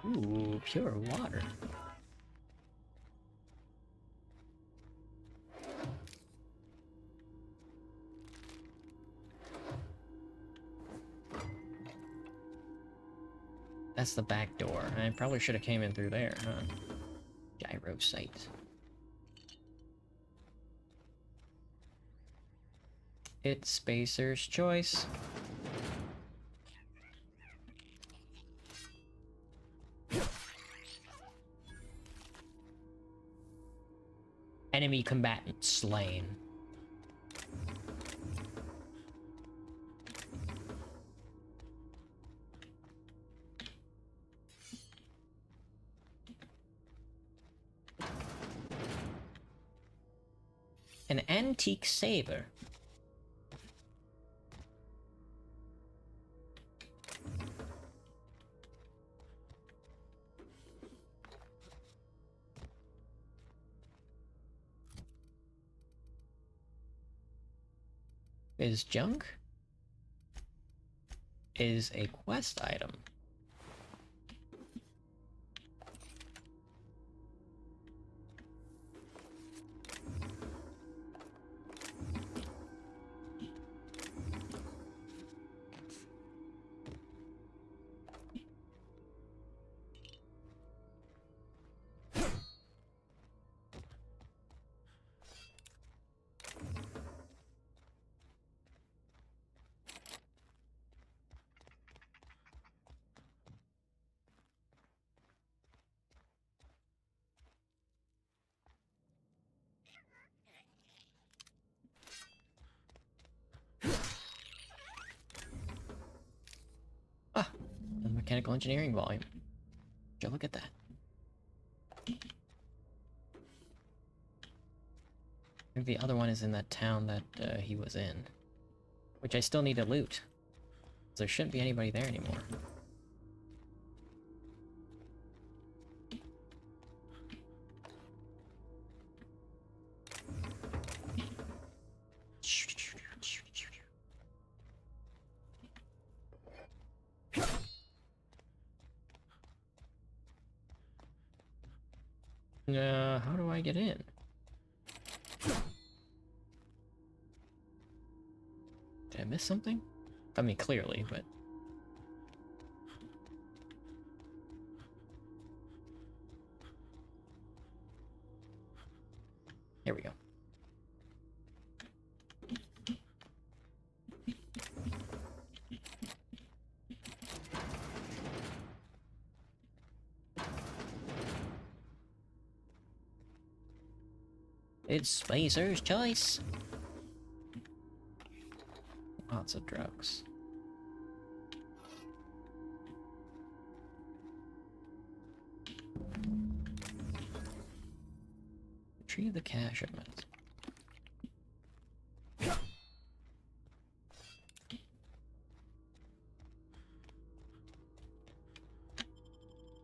Ooh, pure water. That's the back door. I probably should have came in through there, huh? Gyro site. It's Spacer's choice. Enemy combatant slain. An antique saber. Is junk? Is a quest item. Ah, the mechanical engineering volume. Joe, look at that. I think the other one is in that town that he was in, which I still need to loot. There shouldn't be anybody there anymore. How do I get in? Did I miss something? I mean, clearly, but... Here we go. It's Spacer's choice. Lots of drugs. Retrieve the cash shipment.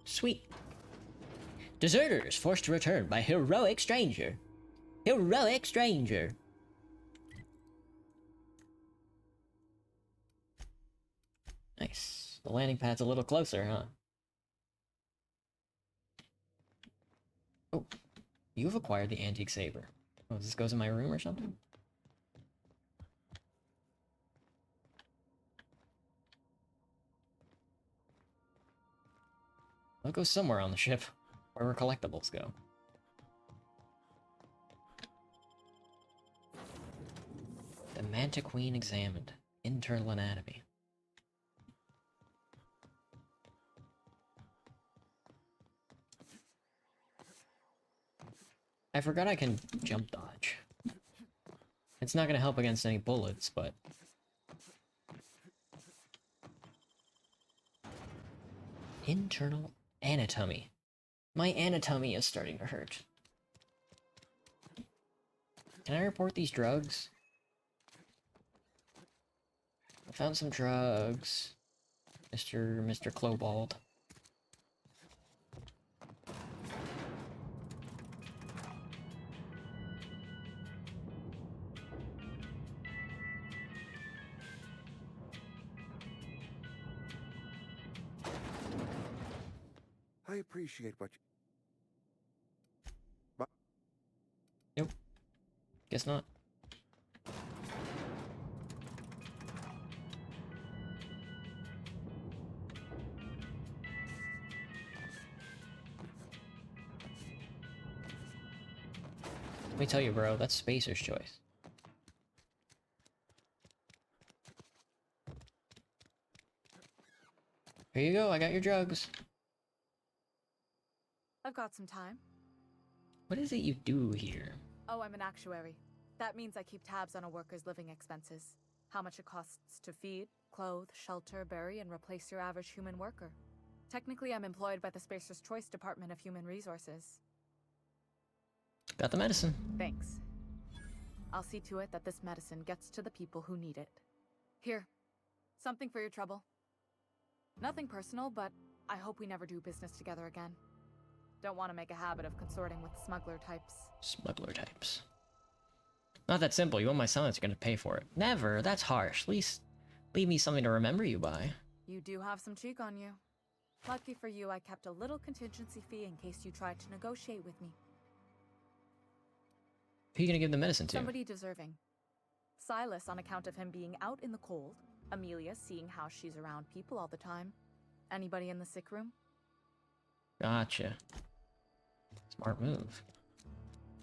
Sweet. Deserters forced to return by heroic stranger. Heroic stranger. Nice. The landing pad's a little closer, huh? Oh, you've acquired the antique saber. Oh, this goes in my room or something? I'll go somewhere on the ship, where collectibles go. The Mantiqueen examined. Internal anatomy. I forgot I can jump dodge. It's not gonna help against any bullets, but... Internal anatomy. My anatomy is starting to hurt. Can I report these drugs? I found some drugs. Mr. Clobald. I appreciate what you... Nope. Guess not. Let me tell you, bro, that's Spacer's choice. Here you go, I got your drugs. I've got some time. What is it you do here? Oh, I'm an actuary. That means I keep tabs on a worker's living expenses. How much it costs to feed, clothe, shelter, bury, and replace your average human worker. Technically, I'm employed by the Spacer's Choice Department of Human Resources. Got the medicine. Thanks. I'll see to it that this medicine gets to the people who need it. Here, something for your trouble. Nothing personal, but I hope we never do business together again. Don't want to make a habit of consorting with smuggler types. Smuggler types. Not that simple. You want my silence, you're gonna pay for it. Never. That's harsh. At least leave me something to remember you by. You do have some cheek on you. Lucky for you, I kept a little contingency fee in case you tried to negotiate with me. Who are you gonna give the medicine to? Somebody deserving. Silas on account of him being out in the cold. Amelia seeing how she's around people all the time. Anybody in the sick room? Gotcha. Smart move.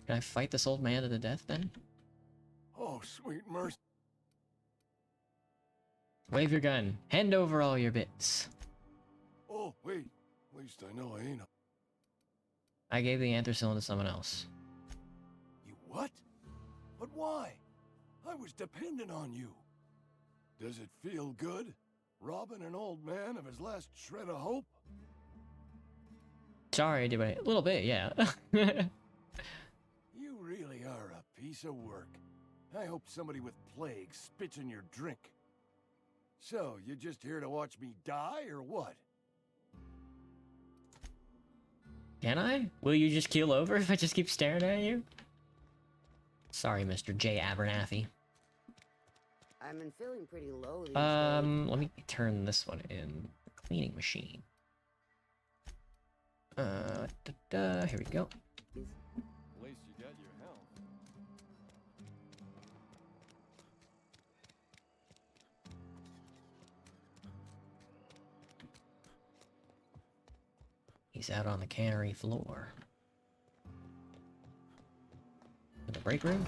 Can I fight this old man to the death then? Oh, sweet mercy. Wave your gun. Hand over all your bits. Oh, wait. At least I know I ain't a... I gave the anthracene to someone else. You what? But why? I was dependent on you. Does it feel good? Robbing an old man of his last shred of hope? Sorry, but a little bit, yeah. You really are a piece of work. I hope somebody with plague spits in your drink. So, you just here to watch me die, or what? Can I? Will you just keel over if I just keep staring at you? Sorry, Mr. J. Abernathy. I've been feeling pretty low these days. Let me turn this one in. The cleaning machine. Here we go. At least you got your health. He's out on the cannery floor. In the break room?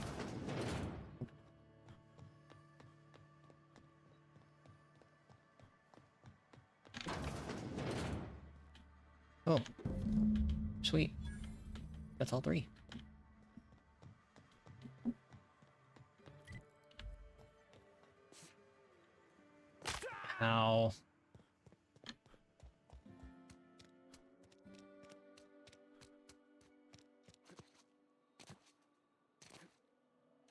Oh. Sweet. That's all three. Ow.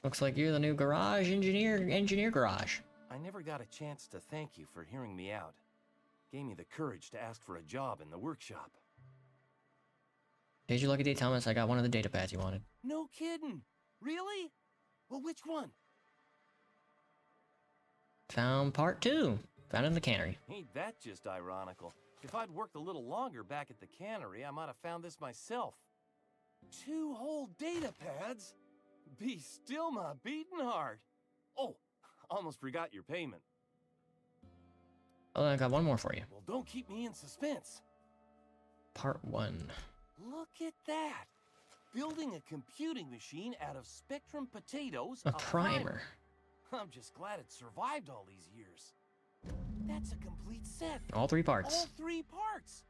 Looks like you're the new garage engineer garage. I never got a chance to thank you for hearing me out. Gave me the courage to ask for a job in the workshop. Here's your lucky day, Thomas. I got one of the data pads you wanted. No kidding. Really? Well, which one? Found part 2. Found in the cannery. Ain't that just ironical? If I'd worked a little longer back at the cannery, I might have found this myself. 2 whole data pads? Be still my beating heart. Oh, almost forgot your payment. Oh, I got one more for you. Well, don't keep me in suspense. Part 1. Look at that. Building a computing machine out of Spectrum potatoes. A primer. I'm just glad it survived all these years. That's a complete set. All 3 parts. All 3 parts.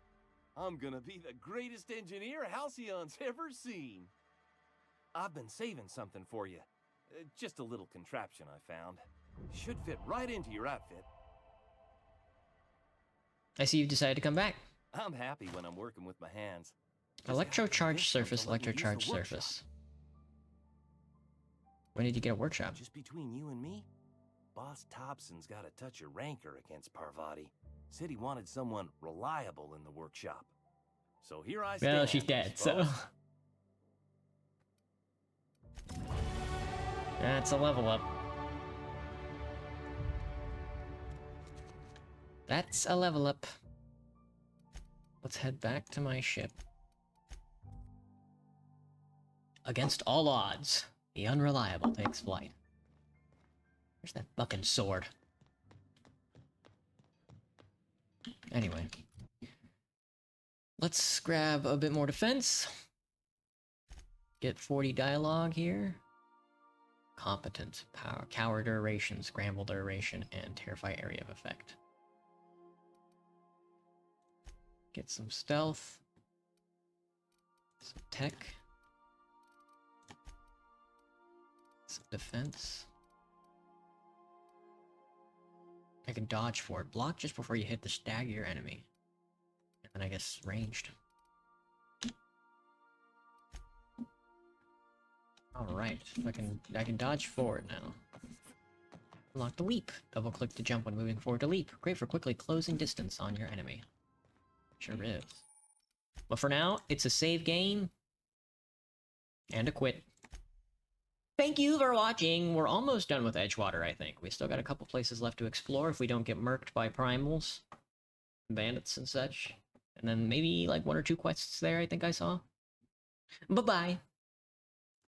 I'm gonna be the greatest engineer Halcyon's ever seen. I've been saving something for you. Just a little contraption I found. Should fit right into your outfit. I see you've decided to come back. I'm happy when I'm working with my hands. Electrocharged surface, electrocharged surface. When did you get a workshop? Just between you and me, Boss Thompson's got a touch of rancor against Parvati. Said he wanted someone reliable in the workshop. So here I stand. Well, she's dead, so... That's a level up. That's a level up. Let's head back to my ship. Against all odds, the Unreliable takes flight. Where's that fucking sword? Anyway. Let's grab a bit more defense. Get 40 dialogue here. Competent, power, cower duration, scramble duration, and terrify area of effect. Get some stealth. Some tech. Some defense. I can dodge for it. Block just before you hit the stagger your enemy. And then I guess ranged. Alright, I can dodge forward now. Unlock the leap. Double click to jump when moving forward to leap. Great for quickly closing distance on your enemy. Sure is. But for now, it's a save game. And a quit. Thank you for watching! We're almost done with Edgewater, I think. We still got a couple places left to explore if we don't get murked by primals. Bandits and such. And then maybe like 1 or 2 quests there, I think I saw. Bye-bye!